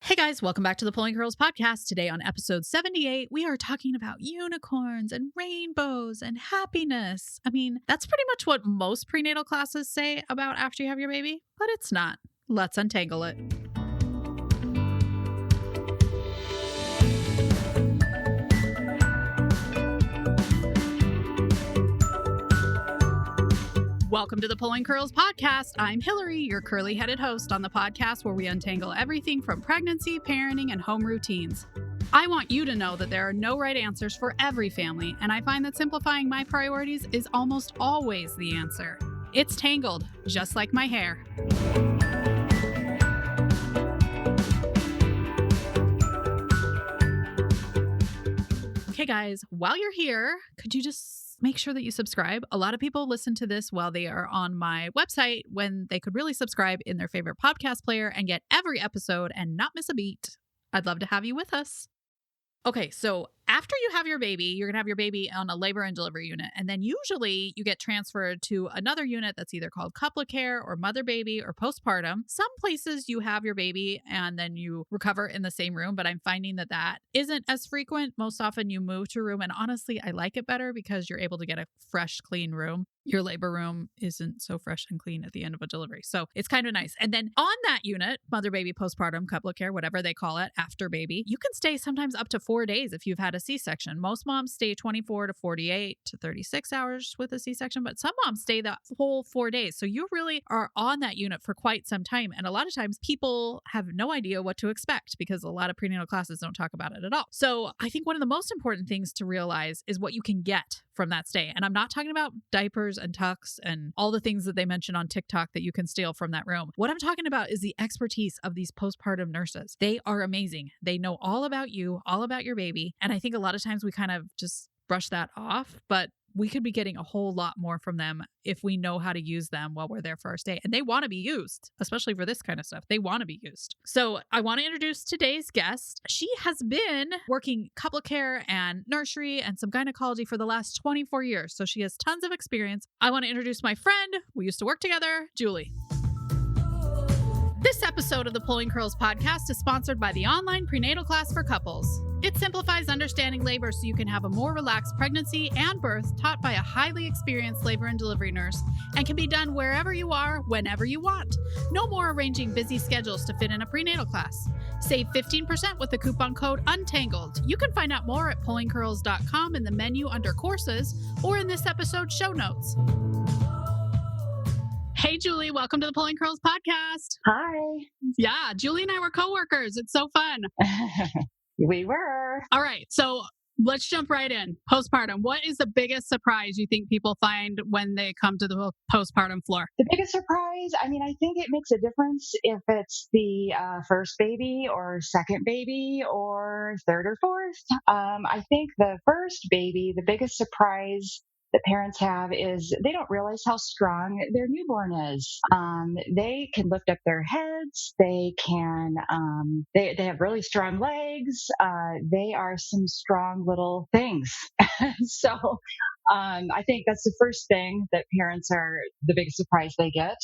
Hey guys, welcome back to the Pulling Girls podcast. Today on episode 78, we are talking about unicorns and rainbows and happiness. I mean, that's pretty much what most prenatal classes say about after you have your baby, but it's not. Let's untangle it. Welcome to the Pulling Curls podcast. I'm Hillary, your curly-headed host on the podcast where we untangle everything from pregnancy, parenting, and home routines. I want you to know that there are no right answers for every family, and I find that simplifying my priorities is almost always the answer. It's tangled, just like my hair. Okay, guys, while you're here, could you just make sure that you subscribe? A lot of people listen to this while they are on my website when they could really subscribe in their favorite podcast player and get every episode and not miss a beat. I'd love to have you with us. Okay, so after you have your baby, you're going to have your baby on a labor and delivery unit. And then usually you get transferred to another unit that's either called couplet care or mother baby or postpartum. Some places you have your baby and then you recover in the same room, but I'm finding that that isn't as frequent. Most often you move to a room, and honestly, I like it better because you're able to get a fresh, clean room. Your labor room isn't so fresh and clean at the end of a delivery. So it's kind of nice. And then on that unit, mother baby, postpartum, couplet care, whatever they call it, after baby, you can stay sometimes up to 4 days if you've had a C-section. Most moms stay 24 to 48 to 36 hours with a C-section, but some moms stay the whole 4 days. So you really are on that unit for quite some time. And a lot of times people have no idea what to expect because a lot of prenatal classes don't talk about it at all. So I think one of the most important things to realize is what you can get from that stay. And I'm not talking about diapers and tucks and all the things that they mention on TikTok that you can steal from that room. What I'm talking about is the expertise of these postpartum nurses. They are amazing. They know all about you, all about your baby. And I think a lot of times we kind of just brush that off, but we could be getting a whole lot more from them if we know how to use them while we're there for our stay. And they want to be used, especially for this kind of stuff. They want to be used. So I want to introduce today's guest. She has been working couplet care and nursery and some gynecology for the last 24 years. So she has tons of experience. I want to introduce my friend. We used to work together, Julie. This episode of the Pulling Curls podcast is sponsored by the online prenatal class for couples. It simplifies understanding labor so you can have a more relaxed pregnancy and birth taught by a highly experienced labor and delivery nurse and can be done wherever you are, whenever you want. No more arranging busy schedules to fit in a prenatal class. Save 15% with the coupon code UNTANGLED. You can find out more at pullingcurls.com in the menu under courses or in this episode's show notes. Hey, Julie, welcome to the Pulling Curls podcast. Hi. Yeah, Julie and I were coworkers. It's so fun. We were. All right. So let's jump right in. Postpartum. What is the biggest surprise you think people find when they come to the postpartum floor? The biggest surprise, I think it makes a difference if it's the first baby or second baby or third or fourth. I think the first baby, the biggest surprise that parents have is they don't realize how strong their newborn is. They can lift up their heads. They can, they have really strong legs. They are some strong little things. So, I think that's the first thing that parents are the biggest surprise they get.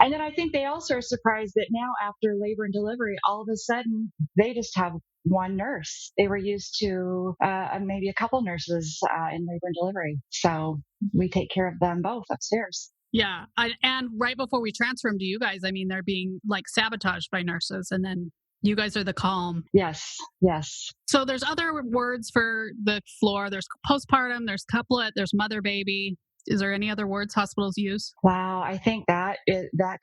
And then I think they also are surprised that now after labor and delivery, all of a sudden they just have one nurse. They were used to maybe a couple nurses in labor and delivery. So we take care of them both upstairs. Yeah. And right before we transfer them to you guys, they're being like sabotaged by nurses, and then you guys are the calm. Yes. Yes. So there's other words for the floor. There's postpartum, there's couplet, there's mother baby. Is there any other words hospitals use? Wow. I think that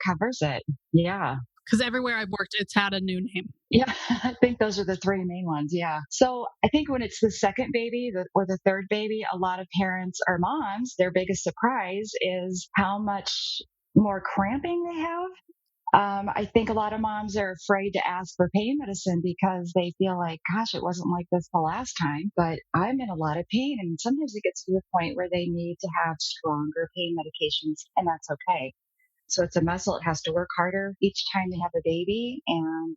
covers it. Yeah. Because everywhere I've worked, it's had a new name. Yeah, I think those are the three main ones. Yeah. So I think when it's the second baby or the third baby, a lot of parents or moms, their biggest surprise is how much more cramping they have. I think a lot of moms are afraid to ask for pain medicine because they feel like, gosh, it wasn't like this the last time, but I'm in a lot of pain. And sometimes it gets to the point where they need to have stronger pain medications, and that's okay. So it's a muscle. It has to work harder each time they have a baby. And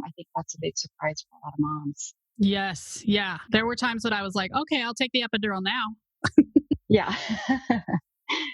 I think that's a big surprise for a lot of moms. Yes. Yeah. There were times that I was like, okay, I'll take the epidural now. Yeah.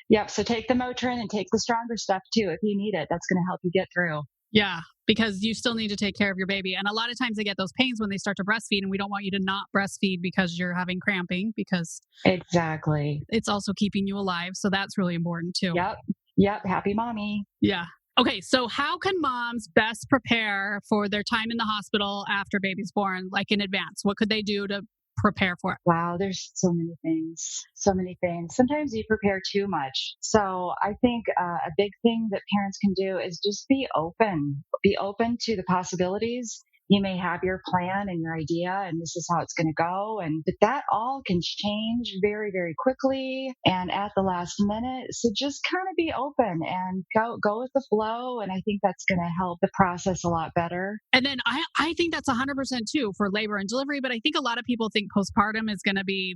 Yep. So take the Motrin and take the stronger stuff too if you need it. That's going to help you get through. Yeah, because you still need to take care of your baby. And a lot of times they get those pains when they start to breastfeed, and we don't want you to not breastfeed because you're having cramping, because Exactly. it's also keeping you alive. So that's really important too. Yep. Yep. Happy mommy. Yeah. Okay, so how can moms best prepare for their time in the hospital after baby's born, like in advance? What could they do to prepare for it? Wow, there's so many things. So many things. Sometimes you prepare too much. So I think a big thing that parents can do is just be open. Be open to the possibilities. You may have your plan and your idea, and this is how it's going to go. But that all can change very, very quickly and at the last minute. So just kind of be open and go with the flow. And I think that's going to help the process a lot better. And then I think that's 100% too for labor and delivery. But I think a lot of people think postpartum is going to be,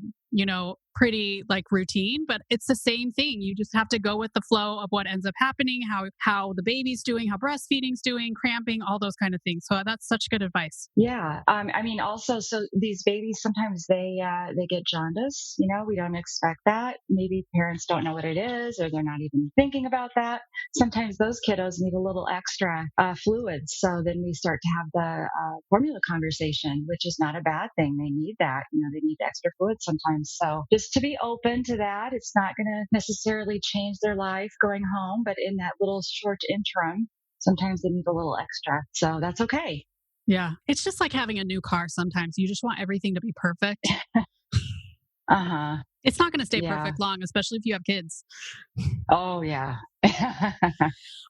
pretty like routine, but it's the same thing. You just have to go with the flow of what ends up happening, how the baby's doing, how breastfeeding's doing, cramping, all those kind of things. So that's such good advice. Yeah. I mean, also, so these babies sometimes they get jaundice. We don't expect that. Maybe parents don't know what it is, or they're not even thinking about that. Sometimes those kiddos need a little extra fluids. So then we start to have the formula conversation, which is not a bad thing. They need that. They need extra fluids sometimes. So just to be open to that, it's not going to necessarily change their life going home, but in that little short interim, sometimes they need a little extra. So that's okay. Yeah. It's just like having a new car sometimes. You just want everything to be perfect. Uh-huh. It's not going to stay Yeah. perfect long, especially if you have kids. Oh, yeah.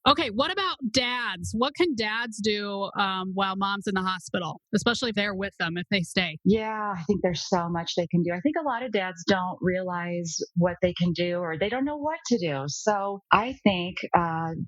Okay, what about dads? What can dads do while mom's in the hospital, especially if they're with them, if they stay? Yeah, I think there's so much they can do. I think a lot of dads don't realize what they can do, or they don't know what to do. So I think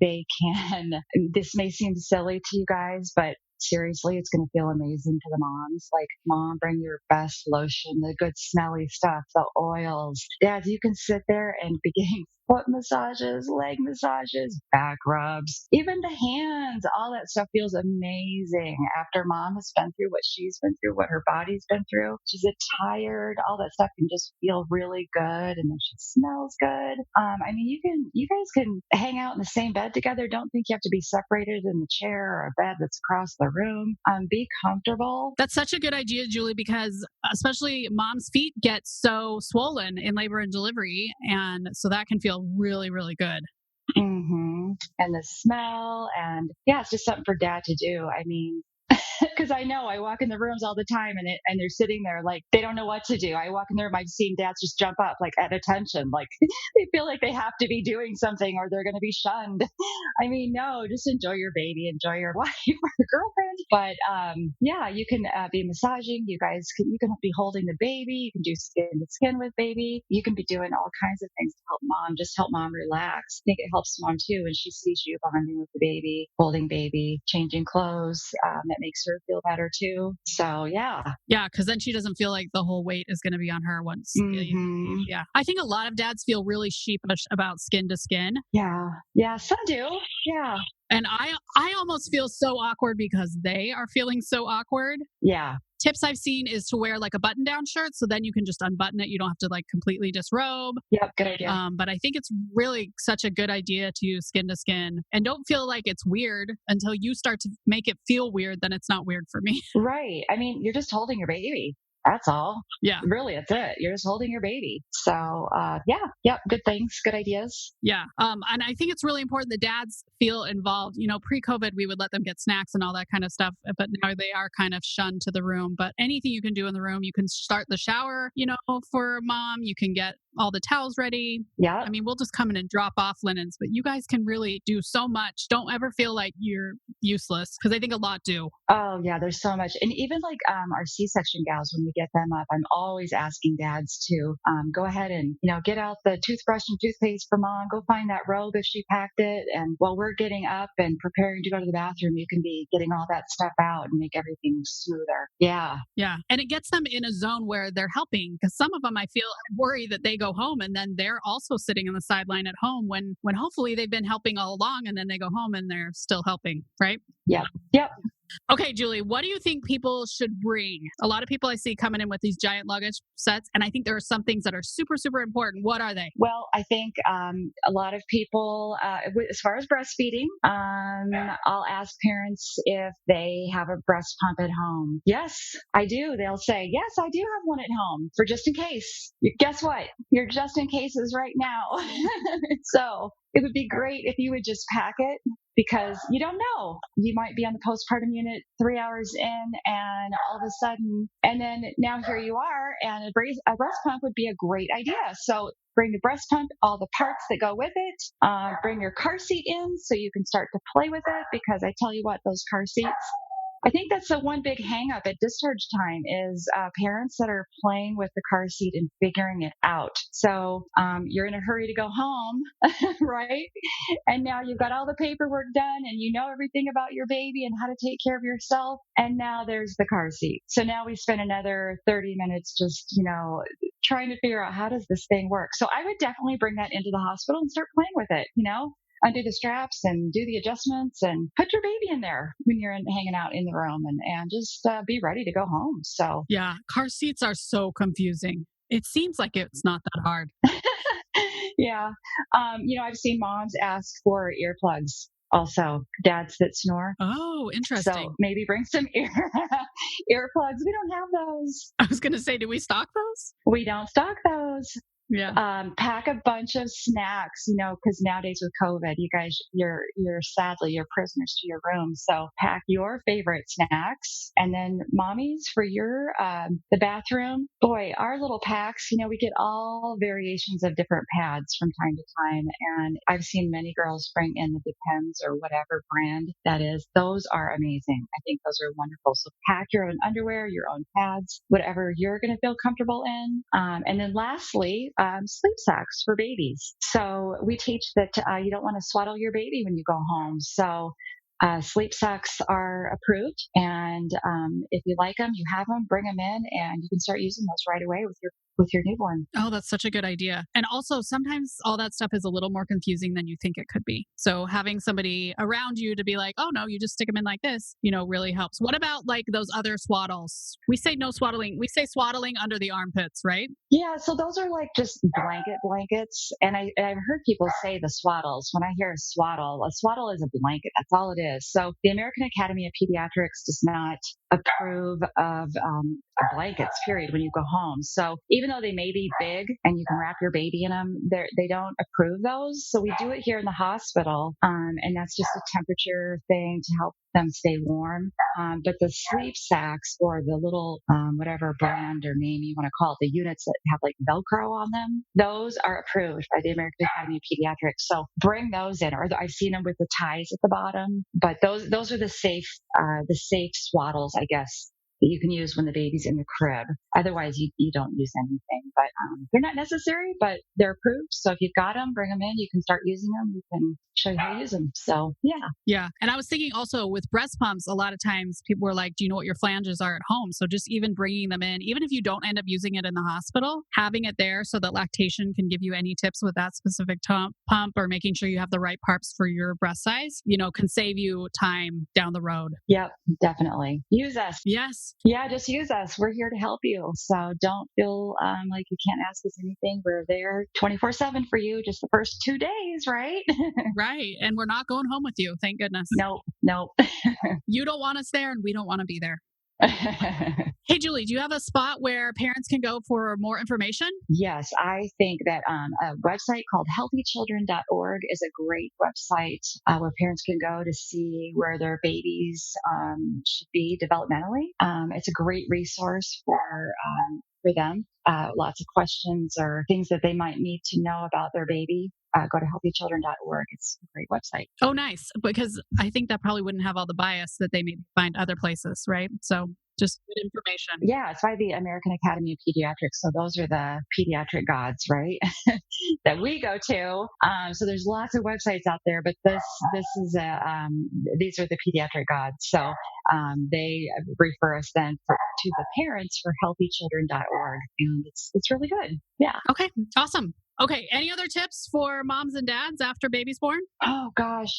they can, this may seem silly to you guys, but seriously, it's going to feel amazing to the moms. Like, mom, bring your best lotion, the good smelly stuff, the oils. Dads, you can sit there and be getting foot massages, leg massages, back rubs, even the hands. All that stuff feels amazing after mom has been through what she's been through, what her body's been through. She's tired. All that stuff can just feel really good, and then she smells good. I mean, you guys can hang out in the same bed together. Don't think you have to be separated in the chair or a bed that's across the room. Be comfortable. That's such a good idea, Julie, because especially mom's feet get so swollen in labor and delivery, and so that can feel really, really good. Mm-hmm. And the smell, and yeah, it's just something for dad to do. I mean, because I know I walk in the rooms all the time, and they're sitting there like they don't know what to do. I walk in the room, I've seen dads just jump up like at attention, like they feel like they have to be doing something or they're going to be shunned. I mean, no, just enjoy your baby, enjoy your wife or your girlfriend. But yeah, you can be massaging. You can be holding the baby. You can do skin to skin with baby. You can be doing all kinds of things to help mom relax. I think it helps mom too when she sees you bonding with the baby, holding baby, changing clothes. That makes her feel better too. So yeah. Yeah, because then she doesn't feel like the whole weight is going to be on her once. Mm-hmm. Yeah. I think a lot of dads feel really sheepish about skin to skin. Yeah. Yeah. Some do. Yeah. And I almost feel so awkward because they are feeling so awkward. Yeah. Tips I've seen is to wear like a button down shirt, so then you can just unbutton it. You don't have to like completely disrobe. Yep, good idea. But I think it's really such a good idea to use skin to skin, and don't feel like it's weird until you start to make it feel weird. Then it's not weird for me. Right. I mean, you're just holding your baby. That's all. Yeah. Really, that's it. You're just holding your baby. So, yeah. Yep. Good things. Good ideas. Yeah. And I think it's really important that dads feel involved. Pre-COVID, we would let them get snacks and all that kind of stuff, but now they are kind of shunned to the room. But anything you can do in the room, you can start the shower, for mom. You can get all the towels ready. Yeah. I mean, we'll just come in and drop off linens, but you guys can really do so much. Don't ever feel like you're useless, because I think a lot do. Oh yeah, there's so much. And even like our C-section gals, when we get them up, I'm always asking dads to go ahead and, get out the toothbrush and toothpaste for mom. Go find that robe if she packed it. And while we're getting up and preparing to go to the bathroom, you can be getting all that stuff out and make everything smoother. Yeah. Yeah. And it gets them in a zone where they're helping, because some of them I feel worry that they go home and then they're also sitting on the sideline at home when hopefully they've been helping all along, and then they go home and they're still helping, right? Yep. Yep. Okay, Julie, what do you think people should bring? A lot of people I see coming in with these giant luggage sets, and I think there are some things that are super, super important. What are they? Well, I think a lot of people, as far as breastfeeding, I'll ask parents if they have a breast pump at home. Yes, I do. They'll say, yes, I do have one at home for just in case. Guess what? Your just in cases right now. So it would be great if you would just pack it because you don't know. You might be on the postpartum unit 3 hours in and all of a sudden, and then now here you are, and a breast pump would be a great idea. So bring the breast pump, all the parts that go with it, bring your car seat in so you can start to play with it because I tell you what, those car seats, I think that's the one big hang up at discharge time is parents that are playing with the car seat and figuring it out. So you're in a hurry to go home, right? And now you've got all the paperwork done and you know everything about your baby and how to take care of yourself. And now there's the car seat. So now we spend another 30 minutes just, trying to figure out how does this thing work. So I would definitely bring that into the hospital and start playing with it, undo the straps and do the adjustments and put your baby in there when you're hanging out in the room and just be ready to go home. So, yeah, car seats are so confusing. It seems like it's not that hard. Yeah. I've seen moms ask for earplugs. Also, dads that snore. Oh, interesting. So maybe bring some earplugs. We don't have those. I was going to say, do we stock those? We don't stock those. Yeah. Pack a bunch of snacks, because nowadays with COVID, you guys, you're prisoners to your room. So pack your favorite snacks, and then mommies for your the bathroom. Boy, our little packs, we get all variations of different pads from time to time, and I've seen many girls bring in the Depends or whatever brand that is. Those are amazing. I think those are wonderful. So pack your own underwear, your own pads, whatever you're going to feel comfortable in, and then lastly. Sleep sacks for babies. So we teach that you don't want to swaddle your baby when you go home. So sleep sacks are approved, and if you like them, you have them, bring them in, and you can start using those right away with your newborn. Oh, that's such a good idea. And also sometimes all that stuff is a little more confusing than you think it could be. So having somebody around you to be like, oh no, you just stick them in like this, really helps. What about like those other swaddles? We say no swaddling. We say swaddling under the armpits, right? Yeah. So those are like just blankets. And I've heard people say the swaddles. When I hear a swaddle is a blanket. That's all it is. So the American Academy of Pediatrics does not approve of blankets, period, when you go home. So even though they may be big and you can wrap your baby in them, they don't approve those. So we do it here in the hospital, and that's just a temperature thing to help them stay warm. But the sleep sacks or the little whatever brand or name you want to call it, the units that have like Velcro on them, those are approved by the American Academy of Pediatrics. So bring those in, or I've seen them with the ties at the bottom. But those are the safe swaddles, I guess, that you can use when the baby's in the crib. Otherwise, you don't use anything. But they're not necessary, but they're approved. So if you've got them, bring them in. You can start using them. We can show you how to use them. So yeah. Yeah. And I was thinking also with breast pumps, a lot of times people were like, do you know what your flanges are at home? So just even bringing them in, even if you don't end up using it in the hospital, having it there so that lactation can give you any tips with that specific pump or making sure you have the right parts for your breast size, can save you time down the road. Yep, definitely. Use us. Yes. Yeah, just use us. We're here to help you. So don't feel like you can't ask us anything. We're there 24/7 for you, just the first 2 days, right? Right. And we're not going home with you. Thank goodness. Nope. You don't want us there and we don't want to be there. Hey, Julie, do you have a spot where parents can go for more information? Yes, I think that a website called healthychildren.org is a great website where parents can go to see where their babies should be developmentally. It's a great resource for them. Lots of questions or things that they might need to know about their baby. Go to healthychildren.org. It's a great website. Oh, nice. Because I think that probably wouldn't have all the bias that they may find other places, right? So just good information. Yeah, it's by the American Academy of Pediatrics. So those are the pediatric gods, right? that we go to. So there's lots of websites out there, but this is these are the pediatric gods. So they refer us then to the parents for healthychildren.org, and it's really good. Yeah. Okay. Awesome. Okay. Any other tips for moms and dads after baby's born? Oh gosh.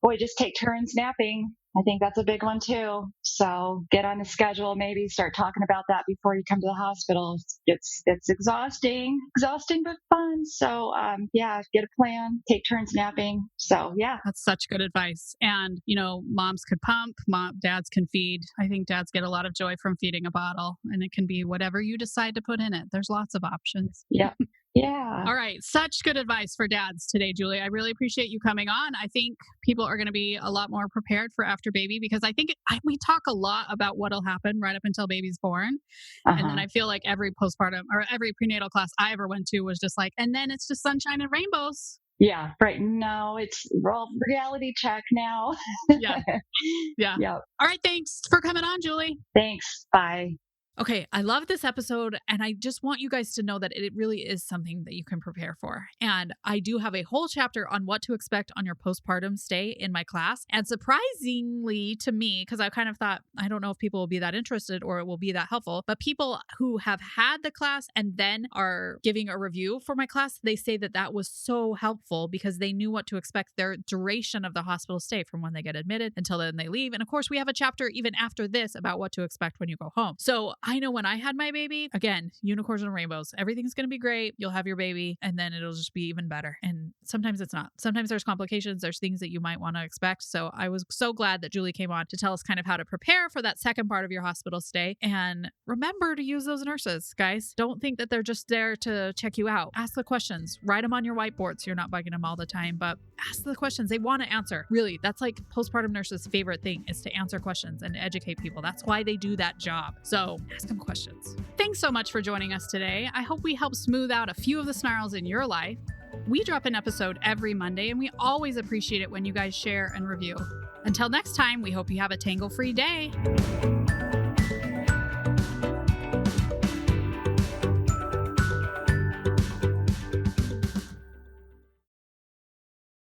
Boy, just take turns napping. I think that's a big one too. So get on a schedule, maybe start talking about that before you come to the hospital. It's exhausting but fun. So yeah, get a plan, take turns napping. So yeah. That's such good advice. And, moms could pump, dads can feed. I think dads get a lot of joy from feeding a bottle, and it can be whatever you decide to put in it. There's lots of options. Yep. Yeah. All right. Such good advice for dads today, Julie. I really appreciate you coming on. I think people are going to be a lot more prepared for after baby, because I think we talk a lot about what'll happen right up until baby's born. And then I feel like every postpartum or every prenatal class I ever went to was just like, and then it's just sunshine and rainbows. Yeah, right. No, it's reality check now. Yeah. Yep. All right. Thanks for coming on, Julie. Thanks. Bye. Okay, I love this episode, and I just want you guys to know that it really is something that you can prepare for. And I do have a whole chapter on what to expect on your postpartum stay in my class. And surprisingly to me, because I kind of thought, I don't know if people will be that interested or it will be that helpful, but people who have had the class and then are giving a review for my class, they say that that was so helpful because they knew what to expect their duration of the hospital stay from when they get admitted until then they leave. And of course, we have a chapter even after this about what to expect when you go home. So I know when I had my baby, again, unicorns and rainbows, everything's going to be great. You'll have your baby and then it'll just be even better. And sometimes it's not. Sometimes there's complications. There's things that you might want to expect. So I was so glad that Julie came on to tell us kind of how to prepare for that second part of your hospital stay. And remember to use those nurses, guys. Don't think that they're just there to check you out. Ask the questions. Write them on your whiteboard so you're not bugging them all the time, but ask the questions. They want to answer. Really, that's like postpartum nurses' favorite thing is to answer questions and educate people. That's why they do that job. So ask them questions. Thanks so much for joining us today. I hope we helped smooth out a few of the snarls in your life. We drop an episode every Monday, and we always appreciate it when you guys share and review. Until next time, we hope you have a tangle-free day.